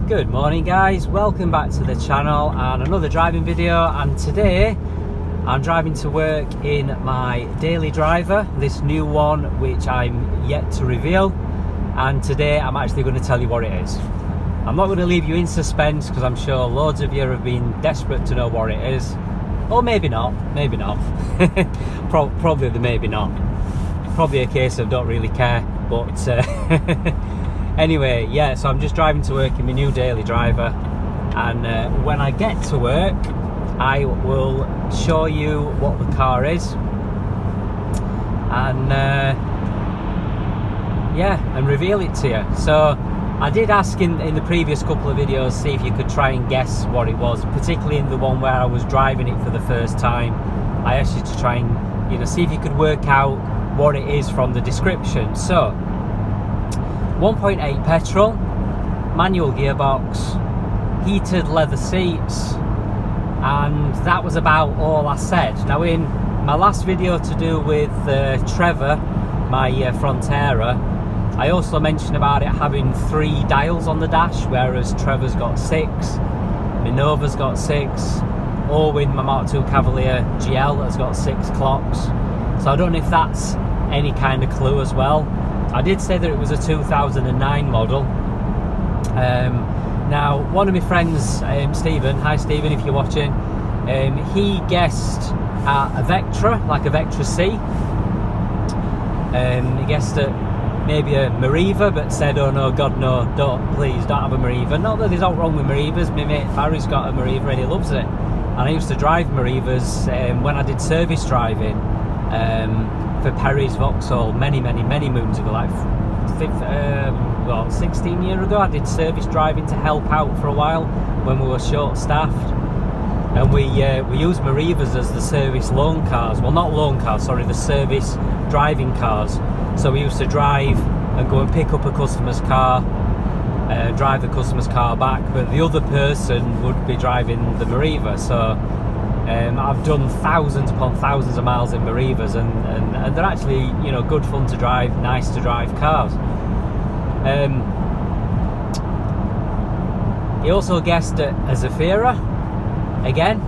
Good morning guys, welcome back to the channel and another driving video. And today I'm driving to work in my daily driver, this new one which I'm yet to reveal, and today I'm actually going to tell you what it is. I'm not going to leave you in suspense because I'm sure loads of you have been desperate to know what it is, or maybe not probably the maybe not, probably a case of don't really care, but anyway, yeah, so I'm just driving to work in my new daily driver, and when I get to work I will show you what the car is, and yeah, and reveal it to you. So I did ask in the previous couple of videos, see if you could try and guess what it was, particularly in the one where I was driving it for the first time. I asked you to try and see if you could work out what it is from the description. So 1.8 petrol, manual gearbox, heated leather seats, and that was about all I said. Now in my last video to do with Trevor, my Frontera, I also mentioned about it having 3 dials on the dash, whereas Trevor's got 6, my Nova's got 6, Orwin, my Mark II Cavalier GL, has got 6 clocks. So I don't know if that's any kind of clue as well. I did say that it was a 2009 model. Now one of my friends, Stephen, hi Stephen if you're watching, he guessed at a Vectra, like a Vectra C. He guessed at maybe a Mariva, but said, oh no, God no, please don't have a Mariva. Not that there's not wrong with Marivas, my mate Barry's got a Mariva and he loves it, and I used to drive Marivas when I did service driving for Perry's Vauxhall many moons ago, like 16 years ago. I did service driving to help out for a while when we were short staffed, and we used Marivas as the service loan cars, well not loan cars, sorry, the service driving cars. So we used to drive and go and pick up a customer's car, drive the customer's car back, but the other person would be driving the Mariva. So I've done thousands upon thousands of miles in Marivas, and they're actually, good fun to drive, nice to drive cars. He also guessed at a Zafira. Again,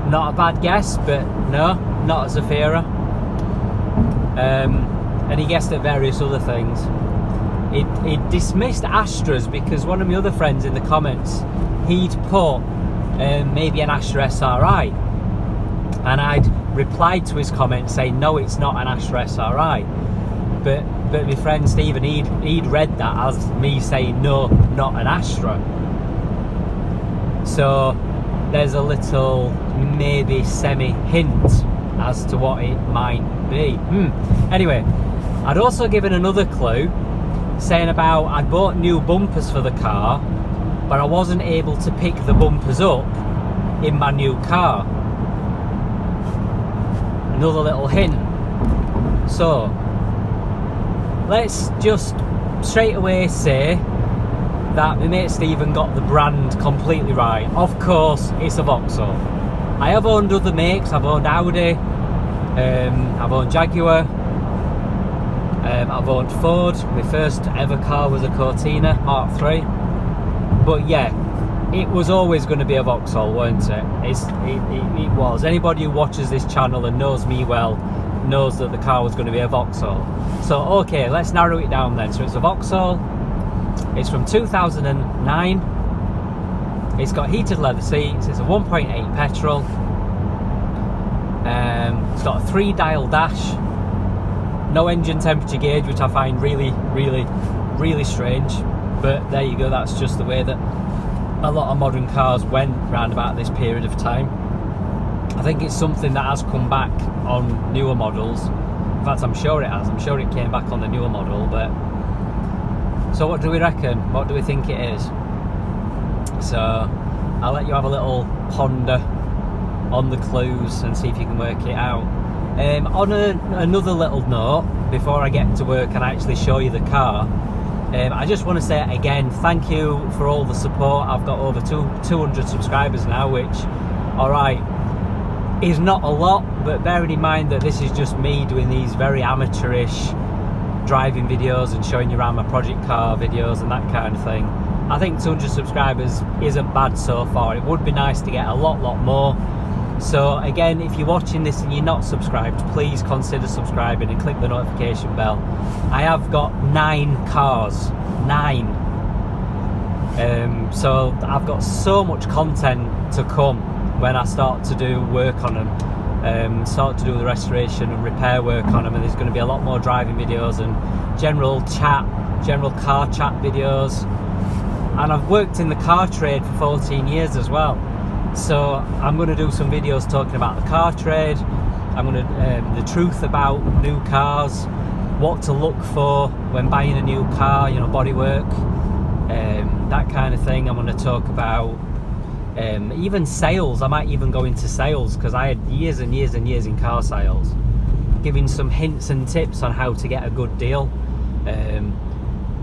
not a bad guess, but no, not a Zafira. And he guessed at various other things. He dismissed Astras because one of my other friends in the comments, he'd put maybe an Astra SRI, and I'd replied to his comment saying no, it's not an Astra SRI, but my friend Stephen, he'd read that as me saying no, not an Astra. So there's a little maybe semi hint as to what it might be. Anyway, I'd also given another clue saying about I'd bought new bumpers for the car, but I wasn't able to pick the bumpers up in my new car. Another little hint. So let's just straight away say that my mate Stephen got the brand completely right. Of course it's a Vauxhall. I have owned other makes. I've owned Audi, I've owned Jaguar, I've owned Ford. My first ever car was a Cortina Mark III. But yeah, it was always going to be a Vauxhall, weren't it? It was. Anybody who watches this channel and knows me well knows that the car was going to be a Vauxhall. So okay, let's narrow it down then. So it's a Vauxhall. It's from 2009. It's got heated leather seats. It's a 1.8 petrol. It's got a 3-dial dash. No engine temperature gauge, which I find really strange. But there you go, that's just the way that a lot of modern cars went round about this period of time. I think it's something that has come back on newer models. In fact, I'm sure it has. I'm sure it came back on the newer model. But so what do we reckon? What do we think it is? So I'll let you have a little ponder on the clues and see if you can work it out. On another little note, before I get to work and actually show you the car, I just want to say again, thank you for all the support. I've got over 200 subscribers now, which, alright, is not a lot, but bearing in mind that this is just me doing these very amateurish driving videos and showing you around my project car videos and that kind of thing. I think 200 subscribers isn't bad so far. It would be nice to get a lot more. So again, if you're watching this and you're not subscribed, please consider subscribing and click the notification bell. I have got 9 cars, 9. So I've got so much content to come when I start to do work on them, start to do the restoration and repair work on them, and there's going to be a lot more driving videos and general car chat videos. And I've worked in the car trade for 14 years as well, so I'm going to do some videos talking about the car trade. I'm going to the truth about new cars, what to look for when buying a new car, you know, bodywork, that kind of thing. I'm going to talk about even sales. I might even go into sales, because I had years and years and years in car sales, giving some hints and tips on how to get a good deal.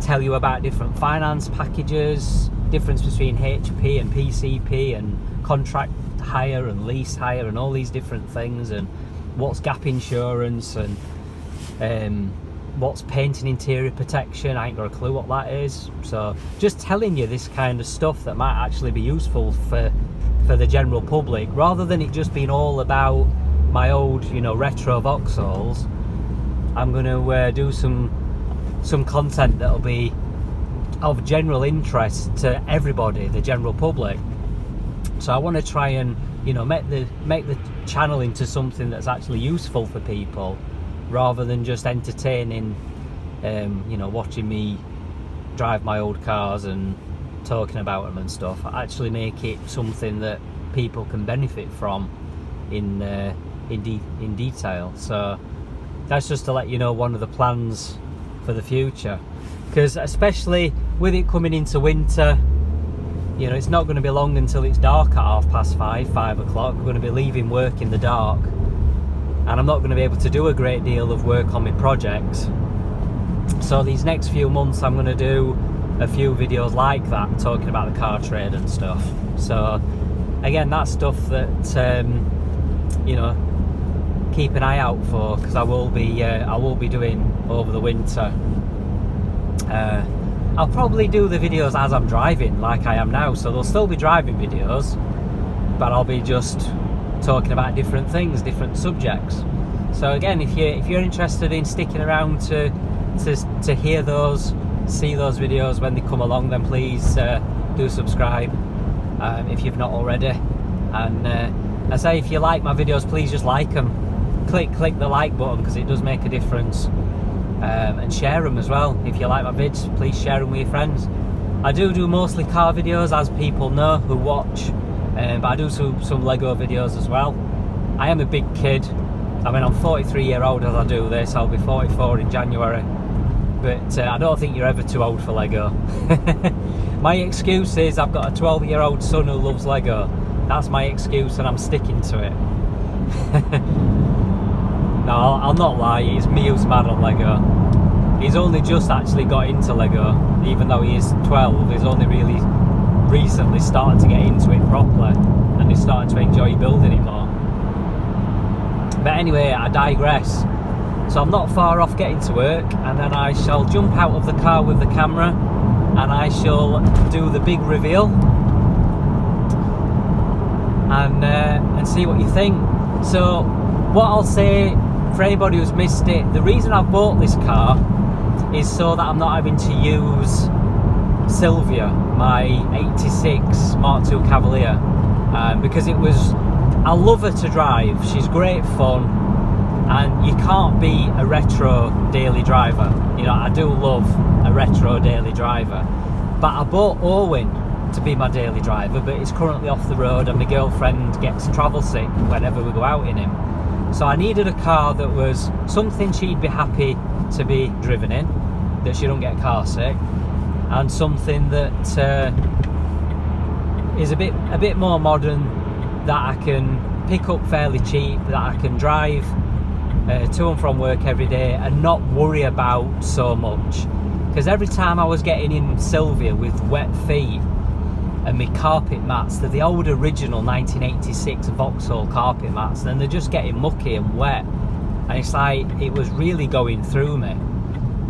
Tell you about different finance packages, difference between HP and PCP, and contract hire and lease hire, and all these different things, and what's gap insurance, and what's paint and interior protection. I ain't got a clue what that is. So just telling you this kind of stuff that might actually be useful for the general public, rather than it just being all about my old, you know, retro Vauxhalls. I'm going to do some content that'll be of general interest to everybody, the general public. So I want to try and, you know, make the channel into something that's actually useful for people, rather than just entertaining, you know, watching me drive my old cars and talking about them and stuff. I actually make it something that people can benefit from in detail. So that's just to let you know one of the plans for the future, because especially with it coming into winter, you know, it's not going to be long until it's dark at 5 o'clock. We're going to be leaving work in the dark, and I'm not going to be able to do a great deal of work on my projects. So these next few months I'm going to do a few videos like that, talking about the car trade and stuff. So again, that's stuff that you know, keep an eye out for, because I will be doing over the winter. I'll probably do the videos as I'm driving, like I am now, so there'll still be driving videos, but I'll be just talking about different things, different subjects. So again, if you're interested in sticking around to hear those, see those videos when they come along, then please do subscribe if you've not already. And I say, if you like my videos, please just like them. Click the like button, because it does make a difference. And share them as well. If you like my vids, please share them with your friends. I do mostly car videos, as people know who watch, but I do some Lego videos as well. I am a big kid. I mean, I'm 43 years old as I do this. I'll be 44 in January. But I don't think you're ever too old for Lego. My excuse is I've got a 12-year-old son who loves Lego. That's my excuse, and I'm sticking to it. No, I'll not lie, it's me who's mad on Lego. He's only just actually got into Lego, even though he is 12. He's only really recently started to get into it properly, and he's starting to enjoy building it more. But anyway, I digress. So I'm not far off getting to work, and then I shall jump out of the car with the camera, and I shall do the big reveal, and see what you think. So what I'll say, for anybody who's missed it, the reason I bought this car is so that I'm not having to use Sylvia, my 86 Mark II Cavalier, because I love her to drive. She's great fun, and you can't be a retro daily driver. You know, I do love a retro daily driver, but I bought Owen to be my daily driver, but it's currently off the road, and my girlfriend gets travel sick whenever we go out in him. So I needed a car that was something she'd be happy to be driven in, that she don't get car sick, and something that is a bit more modern, that I can pick up fairly cheap, that I can drive to and from work every day and not worry about so much. Because every time I was getting in Sylvia with wet feet and my carpet mats, they're the old original 1986 Vauxhall carpet mats, and they're just getting mucky and wet, and it's like it was really going through me.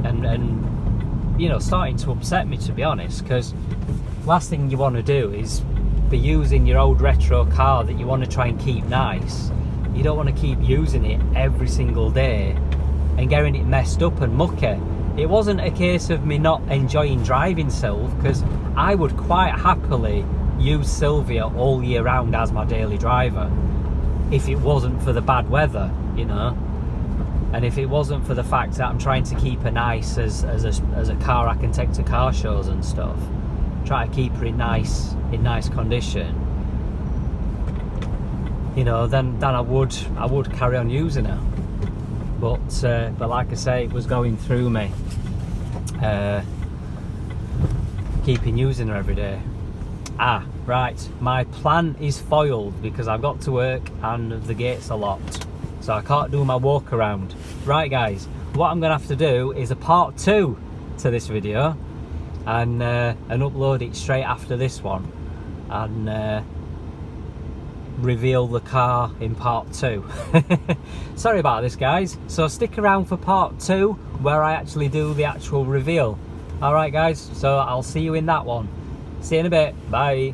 and you know, starting to upset me, to be honest, because last thing you want to do is be using your old retro car that you want to try and keep nice. You don't want to keep using it every single day and getting it messed up and mucky. It wasn't a case of me not enjoying driving Sylv, because I would quite happily use Sylvia all year round as my daily driver if it wasn't for the bad weather, you know, and if it wasn't for the fact that I'm trying to keep her nice as a car I can take to car shows and stuff. Try to keep her in nice condition, you know, then I would carry on using her. But like I say, it was going through me, keeping using her every day. Right, my plan is foiled because I've got to work and the gates are locked, so I can't do my walk around. Right guys, what I'm gonna have to do is a part 2 to this video, and upload it straight after this one, and reveal the car in part 2. Sorry about this guys, so stick around for part 2 where I actually do the actual reveal. Alright guys, so I'll see you in that one. See you in a bit, bye.